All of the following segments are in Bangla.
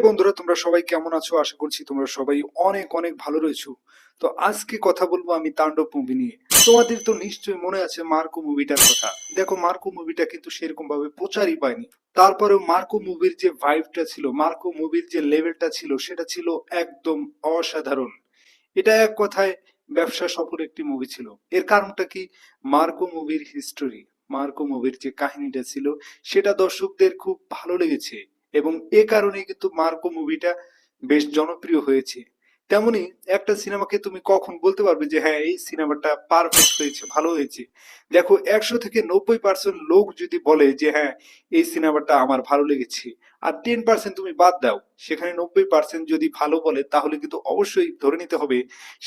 হাই বন্ধুরা, তোমরা সবাই কেমন আছো? আশা করছি তোমরা সবাই অনেক অনেক ভালো রয়েছো। তো আজকে কথা বলবো আমি তাণ্ডব মুভি নিয়ে। তোমাদের তো নিশ্চয়ই মনে আছে মার্কো মুভিটার কথা। দেখো, মার্কো মুভিটা কিন্তু সেরকম ভাবে প্রচারই পায়নি। তারপরেও মার্কো মুভির যে ভাইবটা ছিল, মার্কো মুভির যে লেভেলটা ছিল, সেটা ছিল একদম অসাধারণ। এটা এক কথায় ব্যবসা সফল একটি মুভি ছিল। এর কারণটা কি? মার্কো মুভির হিস্টোরি, মার্কো মুভির যে কাহিনীটা ছিল, সেটা দর্শকদের খুব ভালো লেগেছে এবং এ কারণেই কিন্তু মার্কো মুভিটা বেশ জনপ্রিয় হয়েছে। তেমনি একটা সিনেমাকে তুমি কখন বলতে পারবে যে হ্যাঁ, এই সিনেমাটা পারফেক্ট হয়েছে, ভালো হয়েছে? দেখো, 100 থেকে 90% লোক যদি বলে যে হ্যাঁ, এই সিনেমাটা আমার ভালো লেগেছে, আর 10% তুমি বাদ দাও, সেখানে 90% যদি ভালো বলে, তাহলে কিন্তু অবশ্যই ধরে নিতে হবে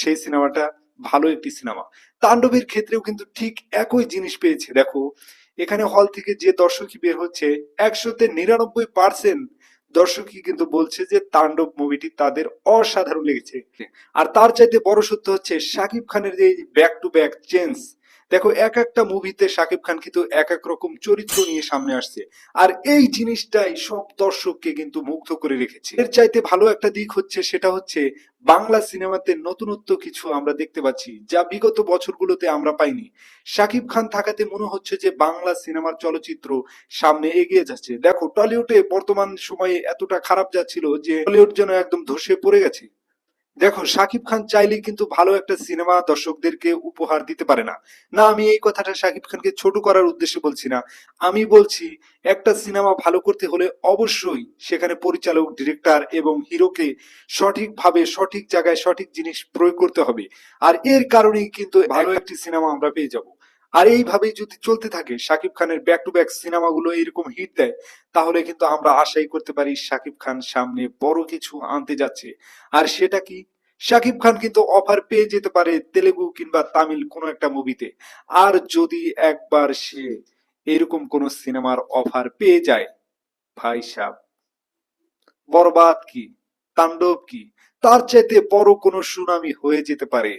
সেই সিনেমাটা ভালো একটি সিনেমা। তাণ্ডবের ক্ষেত্রেও কিন্তু ঠিক একই জিনিস পেয়েছে। দেখো, এখানে হল থেকে যে দর্শকই বের হচ্ছে, 100-তে 99% দর্শকই কিন্তু বলছে যে তাণ্ডব মুভিটি তাদের অসাধারণ লেগেছে। আর তার চাইতে বড় সত্য হচ্ছে শাকিব খানের যে ব্যাক টু ব্যাক চেঞ্জ। দেখো, এক একটা মুভিতে শাকিব খান কিন্তু এক এক রকম চরিত্র নিয়ে সামনে আসছে, আর এই জিনিসটাই সব দর্শককে কিন্তু মুগ্ধ করে রেখেছে। এর চাইতে ভালো একটা দিক হচ্ছে, সেটা হচ্ছে বাংলা সিনেমাতে নতুনত্ব কিছু আমরা দেখতে পাচ্ছি, যা বিগত বছরগুলোতে আমরা পাইনি। শাকিব খান থাকাতে মনে হচ্ছে যে বাংলা সিনেমার চলচ্চিত্র সামনে এগিয়ে যাচ্ছে। দেখো, টলিউডে বর্তমান সময়ে এতটা খারাপ যাচ্ছিল যে টলিউড যেন একদম ধসে পড়ে গেছে। দেখো, শাকিব খান চাইলেই কিন্তু ভালো একটা সিনেমা দর্শকদেরকে উপহার দিতে পারে না। না, আমি এই কথাটা শাকিব খানকে ছোট করার উদ্দেশ্যে বলছি না। আমি বলছি, একটা সিনেমা ভালো করতে হলে অবশ্যই সেখানে পরিচালক, ডিরেক্টর এবং হিরোকে সঠিকভাবে সঠিক জায়গায় সঠিক জিনিস প্রয়োগ করতে হবে। আর এর কারণেই কিন্তু ভালো একটি সিনেমা আমরা পেয়ে যাব। আর এইভাবেই যদি চলতে থাকে, শাকিব খানের ব্যাক টু ব্যাক সিনেমাগুলো এরকম হিট দেয়, তাহলে কিন্তু আমরা আশাই করতে পারি শাকিব খান সামনে বড় কিছু আনতে যাচ্ছে। আর সেটা কি? শাকিব খান কিন্তু অফার পেয়ে যেতে পারে তেলেগু কিংবা তামিল কোনো একটা মুভিতে। আর যদি একবার সে এরকম কোন সিনেমার অফার পেয়ে যায়, ভাই সাব, বরবাদ কি, তাণ্ডব কি, তার চাইতে বড় কোনো সুনামি হয়ে যেতে পারে।